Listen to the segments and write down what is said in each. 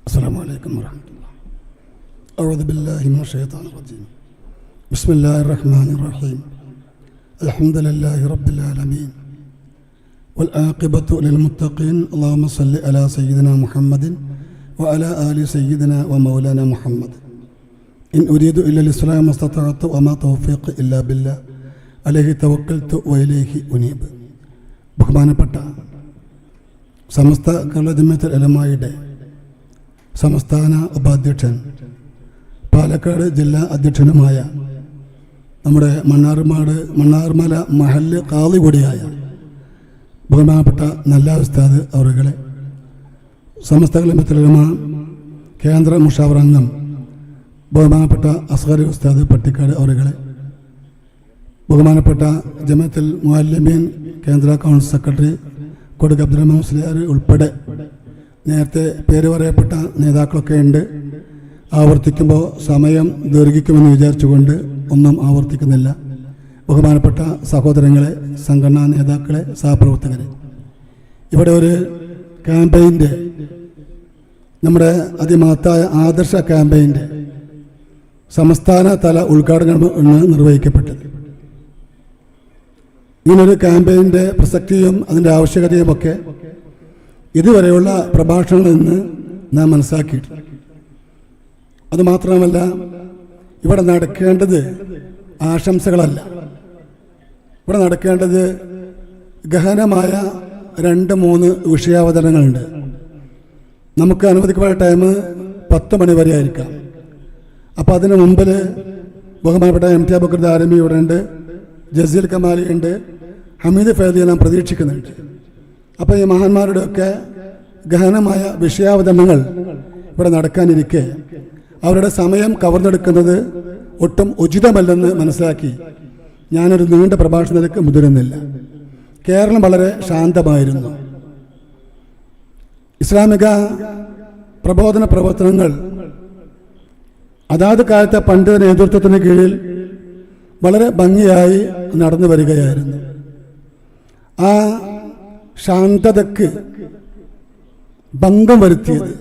السلام عليكم ورحمة الله. أعوذ بالله من الشيطان الرجيم. بسم الله الرحمن الرحيم. الحمد لله رب العالمين والعاقبة للمتقين. اللهم صل على سيدنا محمد وعلى آل سيدنا ومولانا محمد. إن أريد إلا الإسلام ما استطعت وما توفيقي إلا بالله عليه توكلت وإليه أنيب. ബഹുമാനപ്പെട്ട സമസ്ത കേരള ജമിഅത്തുൽ ഉലമായുടെ സംസ്ഥാന ഉപാധ്യക്ഷൻ, പാലക്കാട് ജില്ലാ അധ്യക്ഷനുമായ നമ്മുടെ മണ്ണാർമല മഹല്ല് ഖാദി കൂടിയായ ബഹുമാനപ്പെട്ട നല്ല ഉസ്താദ് അവറുകളെ, സമസ്ത ജമിഅത്തുൽ ഉലമ കേന്ദ്ര മുഷാവറ അംഗം ബഹുമാനപ്പെട്ട അസ്ഗർ ഉസ്താദ് പട്ടിക്കാട് അവറുകളെ, ബഹുമാനപ്പെട്ട ജമിഅത്തുൽ മുഅല്ലിമീൻ കേന്ദ്ര കൗൺസിൽ സെക്രട്ടറി കൊടുക്ക അബ്ദുറഹ്മാൻ മുസ്ലിയാർ ഉൾപ്പെടെ നേരത്തെ പേര് പറയപ്പെട്ട നേതാക്കളൊക്കെ ഉണ്ട്. ആവർത്തിക്കുമ്പോൾ സമയം ദീർഘിക്കുമെന്ന് വിചാരിച്ചുകൊണ്ട് ഒന്നും ആവർത്തിക്കുന്നില്ല. ബഹുമാനപ്പെട്ട സഹോദരങ്ങളെ, സംഘടനാ നേതാക്കളെ, സഹപ്രവർത്തകരെ, ഇവിടെ ഒരു ക്യാമ്പയിൻ്റെ, നമ്മുടെ അതിമഹത്തായ ആദർശ ക്യാമ്പയിൻ്റെ സംസ്ഥാന തല ഉദ്ഘാടനമാണ് നിർവഹിക്കപ്പെട്ടത്. ഇങ്ങനൊരു ക്യാമ്പയിൻ്റെ പ്രസക്തിയും അതിൻ്റെ ആവശ്യകതയുമൊക്കെ ഇതുവരെയുള്ള പ്രഭാഷണങ്ങളിൽ നിന്ന് നാം മനസ്സിലാക്കിയിട്ടുണ്ട്. അതുമാത്രമല്ല, ഇവിടെ നടക്കേണ്ടത് ആശംസകളല്ല. ഇവിടെ നടക്കേണ്ടത് ഗഹനമായ 2-3 വിഷയാവതരണങ്ങളുണ്ട്. നമുക്ക് അനുവദിക്കപ്പെട്ട ടൈം 10 മണി വരെ ആയിരിക്കാം. അപ്പോൾ അതിന് മുമ്പിൽ ബഹുമാനപ്പെട്ട MT അബൂബക്കർ ദാരിമി ഇവിടെ ഉണ്ട്, ജസീൽ കമാലി ഉണ്ട്, ഹമീദ് ഫൈദി നാം പ്രതീക്ഷിക്കുന്നുണ്ട്. അപ്പോൾ ഈ മഹാന്മാരുടെയൊക്കെ ഗഹനമായ വിഷയാവതരണങ്ങൾ ഇവിടെ നടക്കാനിരിക്കെ അവരുടെ സമയം കവർന്നെടുക്കുന്നത് ഒട്ടും ഉചിതമല്ലെന്ന് മനസ്സിലാക്കി ഞാനൊരു നീണ്ട പ്രഭാഷണത്തിലേക്ക് മുതിരുന്നില്ല. കേരളം വളരെ ശാന്തമായിരുന്നു. ഇസ്ലാമിക പ്രബോധന പ്രവർത്തനങ്ങൾ അതാത് കാലത്തെ പണ്ഡിത നേതൃത്വത്തിന് കീഴിൽ വളരെ ഭംഗിയായി നടന്നു വരികയായിരുന്നു. ആ ശാന്തതയ്ക്ക് ഭംഗം വരുത്തിയത്,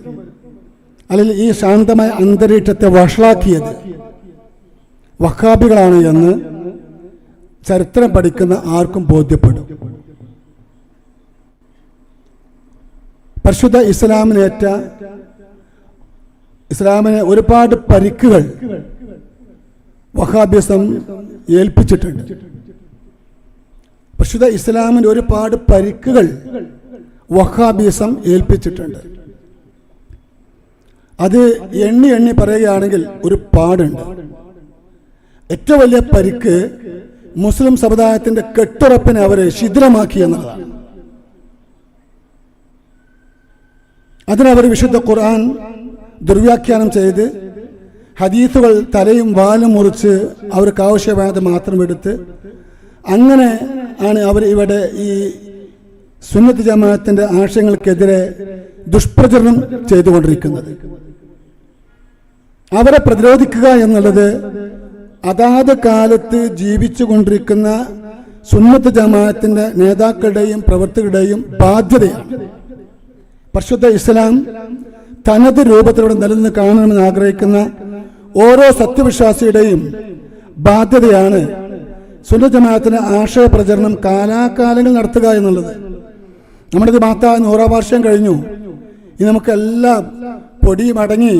അല്ലെങ്കിൽ ഈ ശാന്തമായ അന്തരീക്ഷത്തെ വഷളാക്കിയത് വഹാബികളാണ് എന്ന് ചരിത്രം പഠിക്കുന്ന ആർക്കും ബോധ്യപ്പെടും. പരിശുദ്ധ ഇസ്ലാമിനെ ഒരുപാട് പരിക്കുകൾ വഹാബിസം ഏൽപ്പിച്ചിട്ടുണ്ട്. പരിശുദ്ധ ഇസ്ലാമിന് ഒരുപാട് പരിക്കുകൾ വഹാബിസം ഏൽപ്പിച്ചിട്ടുണ്ട്. അത് എണ്ണി എണ്ണി പറയുകയാണെങ്കിൽ ഒരുപാടുണ്ട്. ഏറ്റവും വലിയ പരിക്ക് മുസ്ലിം സമുദായത്തിന്റെ കെട്ടുറപ്പിനെ അവരെ ശിഥിലമാക്കി എന്നതാണ്. അതിനവർ വിശുദ്ധ ഖുർആൻ ദുർവ്യാഖ്യാനം ചെയ്ത് ഹദീസുകൾ തലയും വാലും മുറിച്ച് അവർക്ക് ആവശ്യമായത് മാത്രം എടുത്ത് അങ്ങനെ ആണ് അവർ ഇവിടെ ഈ സുന്നത്ത് ജമാഅത്തിന്റെ ആശയങ്ങൾക്കെതിരെ ദുഷ്പ്രചരണം ചെയ്തുകൊണ്ടിരിക്കുന്നത്. അവരെ പ്രതിരോധിക്കുക എന്നുള്ളത് അതാത് കാലത്ത് ജീവിച്ചു കൊണ്ടിരിക്കുന്ന സുന്നത്ത് ജമാഅത്തിന്റെ നേതാക്കളുടെയും പ്രവർത്തകരുടെയും ബാധ്യതയാണ്. പരിശുദ്ധ ഇസ്ലാം തനത് രൂപത്തിലൂടെ നിലനിന്ന് കാണണമെന്ന് ആഗ്രഹിക്കുന്ന ഓരോ സത്യവിശ്വാസിയുടെയും ബാധ്യതയാണ് സുന്നത്ത് ജമാഅത്തിന്റെ ആശയ പ്രചരണം കാലാകാലങ്ങൾ നടത്തുക എന്നുള്ളത്. നമ്മുടെ ഇത് മാത്ത 100 വർഷം കഴിഞ്ഞു. ഇനി നമുക്കെല്ലാം പൊടിയും അടങ്ങി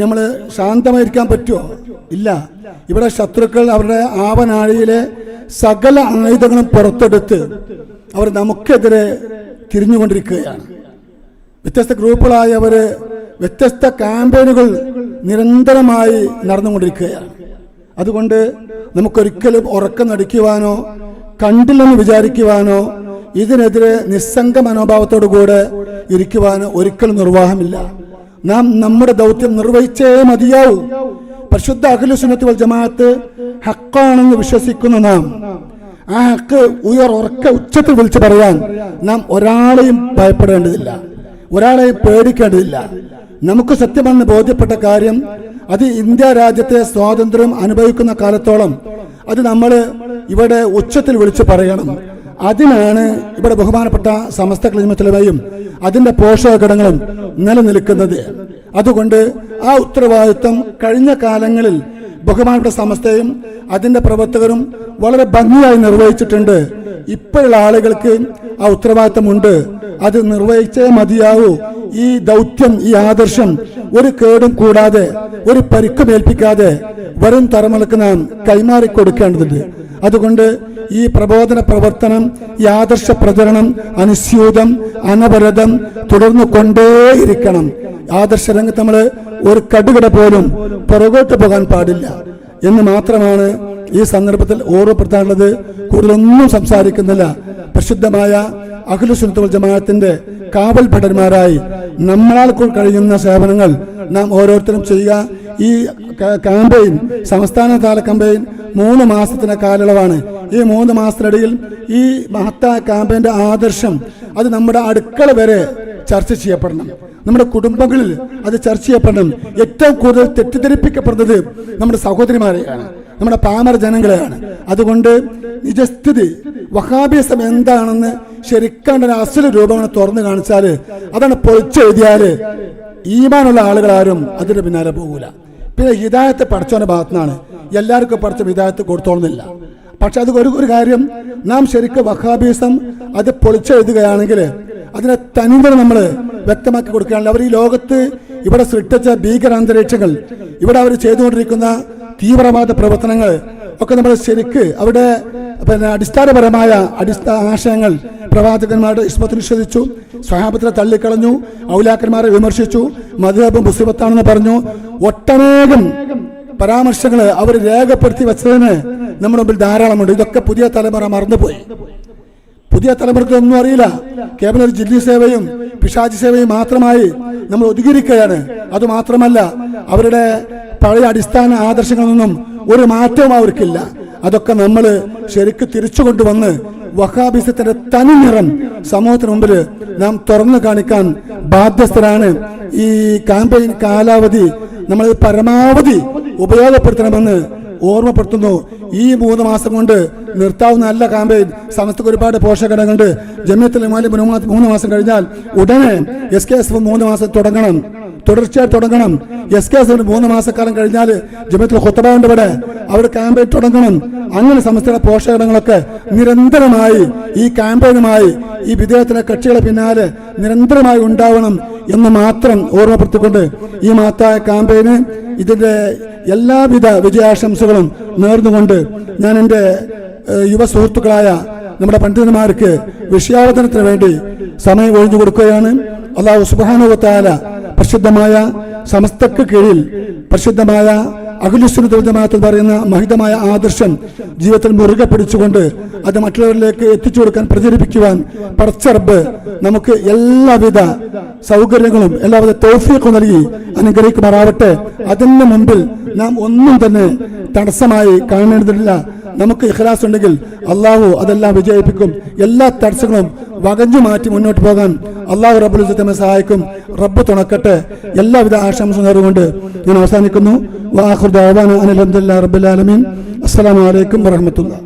നമ്മൾ ശാന്തമായിരിക്കാൻ പറ്റുമോ? ഇല്ല. ഇവിടെ ശത്രുക്കൾ അവരുടെ ആവനാഴിയിലെ സകല ആയുധങ്ങളും പുറത്തെടുത്ത് അവർ നമുക്കെതിരെ തിരിഞ്ഞുകൊണ്ടിരിക്കുകയാണ്. വ്യത്യസ്ത ഗ്രൂപ്പുകളായി അവർ വ്യത്യസ്ത ക്യാമ്പയിനുകൾ നിരന്തരമായി നടന്നുകൊണ്ടിരിക്കുകയാണ്. അതുകൊണ്ട് നമുക്കൊരിക്കലും ഉറക്കം നടിക്കുവാനോ കണ്ടില്ലെന്ന് വിചാരിക്കുവാനോ ഇതിനെതിരെ നിസ്സംഗ മനോഭാവത്തോടുകൂടെ ഇരിക്കുവാനോ ഒരിക്കലും നിർവാഹമില്ല. നാം നമ്മുടെ ദൗത്യം നിർവഹിച്ചേ മതിയാവൂ. പരിശുദ്ധ അഹ്ലു സുന്നത്ത് വൽ ജമാഅത്ത് ഹക്കാണെന്ന് വിശ്വസിക്കുന്ന നാം ആ ഹക്ക് ഉറക്ക ഉച്ചത്തിൽ വിളിച്ചു പറയാൻ നാം ഒരാളെയും ഭയപ്പെടേണ്ടതില്ല, ഒരാളെയും പേടിക്കേണ്ടതില്ല. നമുക്ക് സത്യമെന്ന് ബോധ്യപ്പെട്ട കാര്യം അത് ഇന്ത്യ രാജ്യത്തെ സ്വാതന്ത്ര്യം അനുഭവിക്കുന്ന കാലത്തോളം അത് നമ്മൾ ഇവിടെ ഉച്ചത്തിൽ വിളിച്ചു പറയണം. അതിനാണ് ഇവിടെ ബഹുമാനപ്പെട്ട സമസ്ത ക്ലിമത്തിലുമയും അതിൻ്റെ പോഷക ഘടകങ്ങളും നിലനിൽക്കുന്നത്. അതുകൊണ്ട് ആ ഉത്തരവാദിത്വം കഴിഞ്ഞ കാലങ്ങളിൽ ബഹുമാനപ്പെട്ട സമസ്തയും അതിൻ്റെ പ്രവർത്തകരും വളരെ ഭംഗിയായി നിർവഹിച്ചിട്ടുണ്ട്. ഇപ്പോഴുള്ള ആളുകൾക്ക് ആ ഉത്തരവാദിത്വമുണ്ട്. അത് നിർവഹിച്ചേ മതിയാവൂ. ഈ ദൗത്യം, ഈ ആദർശം ഒരു കേടും കൂടാതെ, ഒരു പരിക്കുമേൽപ്പിക്കാതെ വരും തലമുറക്ക് നാം കൈമാറിക്കൊടുക്കേണ്ടതുണ്ട്. അതുകൊണ്ട് ഈ പ്രബോധന പ്രവർത്തനം, ഈ ആദർശ പ്രചരണം അനുസ്യൂതം അനവരതം തുടർന്നു കൊണ്ടേയിരിക്കണം. ആദർശ രംഗത്ത് നമ്മൾ ഒരു കടുകട പോലും പുറകോട്ട് പോകാൻ പാടില്ല എന്ന് മാത്രമാണ് ഈ സന്ദർഭത്തിൽ ഓർമ്മപ്പെടുത്താനുള്ളത്. കൂടുതലൊന്നും സംസാരിക്കുന്നില്ല. പ്രസിദ്ധമായ അഹ്ലു സുന്നത്ത് വൽ ജമാഅത്തിന്റെ കാവൽ ഭടന്മാരായി നമ്മളാൽ കഴിയുന്ന സേവനങ്ങൾ നാം ഓരോരുത്തരും ചെയ്യുക. ഈ ക്യാമ്പയിൻ, സംസ്ഥാന തല ക്യാമ്പയിൻ 3 മാസത്തിന് കാലയളവാണ്. ഈ 3 മാസത്തിനിടയിൽ ഈ മഹത്തായ ക്യാമ്പയിന്റെ ആദർശം അത് നമ്മുടെ അടുക്കള വരെ ചർച്ച ചെയ്യപ്പെടണം. നമ്മുടെ കുടുംബങ്ങളിൽ അത് ചർച്ച ചെയ്യപ്പെടണം. ഏറ്റവും കൂടുതൽ തെറ്റിദ്ധരിപ്പിക്കപ്പെടുന്നത് നമ്മുടെ സഹോദരിമാരെയാണ്, നമ്മുടെ പാമര ജനങ്ങളെയാണ്. അതുകൊണ്ട് നിജസ്ഥിതി വഹാബിസം എന്താണെന്ന് ശരിക്കാണ്ട് അസല് രൂപങ്ങൾ തുറന്നു കാണിച്ചാൽ, അതാണ് പൊളിച്ചെഴുതിയാൽ ഈമാനുള്ള ആളുകളാരും അതിന്റെ പിന്നാലെ പോകൂല. പിന്നെ ഹിദായത്ത് പഠിച്ചവന്റെ ഭാഗത്തുനിന്നാണ്. എല്ലാവർക്കും പഠിച്ച ഹിദായത്ത് കൊടുത്തോളുന്നില്ല. പക്ഷെ അത് ഒരു കാര്യം, നാം ശരിക്കും വഹാബിസം അത് പൊളിച്ചെഴുതുകയാണെങ്കിൽ അതിനെ തനിതരം നമ്മൾ വ്യക്തമാക്കി കൊടുക്കുകയാണെങ്കിൽ, അവർ ഈ ലോകത്ത് ഇവിടെ സൃഷ്ടിച്ച ഭീകരാന്തരീക്ഷങ്ങൾ, ഇവിടെ അവർ ചെയ്തുകൊണ്ടിരിക്കുന്ന തീവ്രവാദ പ്രവർത്തനങ്ങൾ ഒക്കെ നമ്മൾ ശരിക്ക് അവിടെ അടിസ്ഥാനപരമായ ആശയങ്ങൾ പ്രവാചകന്മാരുടെ ഇസ്മത്ത് നിഷേധിച്ചു, സ്വഹാബത്തിനെ തള്ളിക്കളഞ്ഞു, ഔലിയാക്കന്മാരെ വിമർശിച്ചു, മദ്ഹബ് മുസ്ലിമത്താണെന്ന് പറഞ്ഞു. ഒട്ടനേകം പരാമർശങ്ങൾ അവർ രേഖപ്പെടുത്തി വെച്ചതിന് നമ്മുടെ മുമ്പിൽ ധാരാളമുണ്ട്. ഇതൊക്കെ പുതിയ തലമുറ മറന്നുപോയി. പുതിയ തലമുറയ്ക്ക് ഒന്നും അറിയില്ല. കേവലം ഒരു ജില്ലി സേവയും പിശാചി സേവയും മാത്രമായി നമ്മൾ ഒതുങ്ങിയിരിക്കുകയാണ്. അതുമാത്രമല്ല, അവരുടെ പഴയ അടിസ്ഥാന ആദർശങ്ങളൊന്നും ഒരു മാറ്റവും അവർക്കില്ല. അതൊക്കെ നമ്മൾ ശരിക്ക് തിരിച്ചു കൊണ്ടുവന്ന് വഹാബിസത്തിന്റെ തനി നിറം സമൂഹത്തിന് മുമ്പിൽ നാം തുറന്നു കാണിക്കാൻ ബാധ്യസ്ഥരാണ്. ഈ ക്യാമ്പയിൻ കാലാവധി നമ്മൾ പരമാവധി ഉപയോഗപ്പെടുത്തണമെന്ന് ഓർമ്മപ്പെടുത്തുന്നു. ഈ 3 മാസം കൊണ്ട് നിർത്താവുന്ന നല്ല ക്യാമ്പയിൻ. സമസ്തക്ക് ഒരുപാട് പോഷകങ്ങളുണ്ട്. ജമിയത്തുൽ ഉലമാ 3 മാസം കഴിഞ്ഞാൽ ഉടനെ SKSF 3 മാസം തുടങ്ങണം, തുടർച്ചയായി തുടങ്ങണം. SKSF 3 മാസക്കാലം കഴിഞ്ഞാൽ ജമിയത്തുൽ ഖുത്ബ ഉണ്ട് ഇവിടെ, അവർ ക്യാമ്പയിൻ തുടങ്ങണം. അങ്ങനെ സമസ്തയുടെ പോഷകങ്ങളൊക്കെ നിരന്തരമായി ഈ ക്യാമ്പയിനുമായി ഈ വിദേഹത്തിലെ കക്ഷികളെ പിന്നാലെ നിരന്തരമായി ഉണ്ടാവണം എന്ന് മാത്രം ഓർമ്മപ്പെടുത്തിക്കൊണ്ട് ഈ മഹത്തായ ക്യാമ്പയിന് ഇതിന്റെ എല്ലാവിധ വിജയാശംസകളും നേർന്നുകൊണ്ട് ഞാൻ എൻ്റെ യുവ സുഹൃത്തുക്കളായ നമ്മുടെ പണ്ഡിതന്മാർക്ക് വിഷയാവതരണത്തിന് വേണ്ടി സമയം ഒഴിഞ്ഞു കൊടുക്കുകയാണ്. അല്ലാഹു സുബ്ഹാനഹു വ തആല പ്രസിദ്ധമായ സമസ്തക്ക് കീഴിൽ പ്രസിദ്ധമായ അഹ്ലു സുന്നത്ത് വൽ ജമാഅത്ത് പറയുന്ന മഹിതമായ ആദർശം ജീവിതത്തിൽ മുറുകെ പിടിച്ചുകൊണ്ട് അത് മറ്റുള്ളവരിലേക്ക് എത്തിച്ചു കൊടുക്കാൻ, പ്രചരിപ്പിക്കുവാൻ പടച്ച റബ്ബ് നമുക്ക് എല്ലാവിധ സൗകര്യങ്ങളും എല്ലാവിധ തൗഫീഖും നൽകി അനുഗ്രഹിക്കുമാറാവട്ടെ. അതിന് മുമ്പിൽ നാം ഒന്നും തന്നെ തടസ്സമായി കാണേണ്ടതില്ല. നമുക്ക് ഇഖ്ലാസ് ഉണ്ടെങ്കിൽ അള്ളാഹു അതെല്ലാം വിജയിപ്പിക്കും. എല്ലാ തടസ്സങ്ങളും വകഞ്ഞു മാറ്റി മുന്നോട്ട് പോകാൻ അള്ളാഹു റബ്ബുൽ ഇസ്സത്ത് നമ്മെ സഹായിക്കും. റബ്ബ് തുണക്കട്ടെ. എല്ലാവിധ ആശംസ നേർന്നുകൊണ്ട് ഞാൻ അവസാനിക്കുന്നു. വആഖിറു ദഅവാനാ അനിൽ ഹംദുലില്ലാഹി റബ്ബിൽ ആലമീൻ. അസ്സലാമു അലൈക്കും വറഹ്മത്തുള്ളാഹി.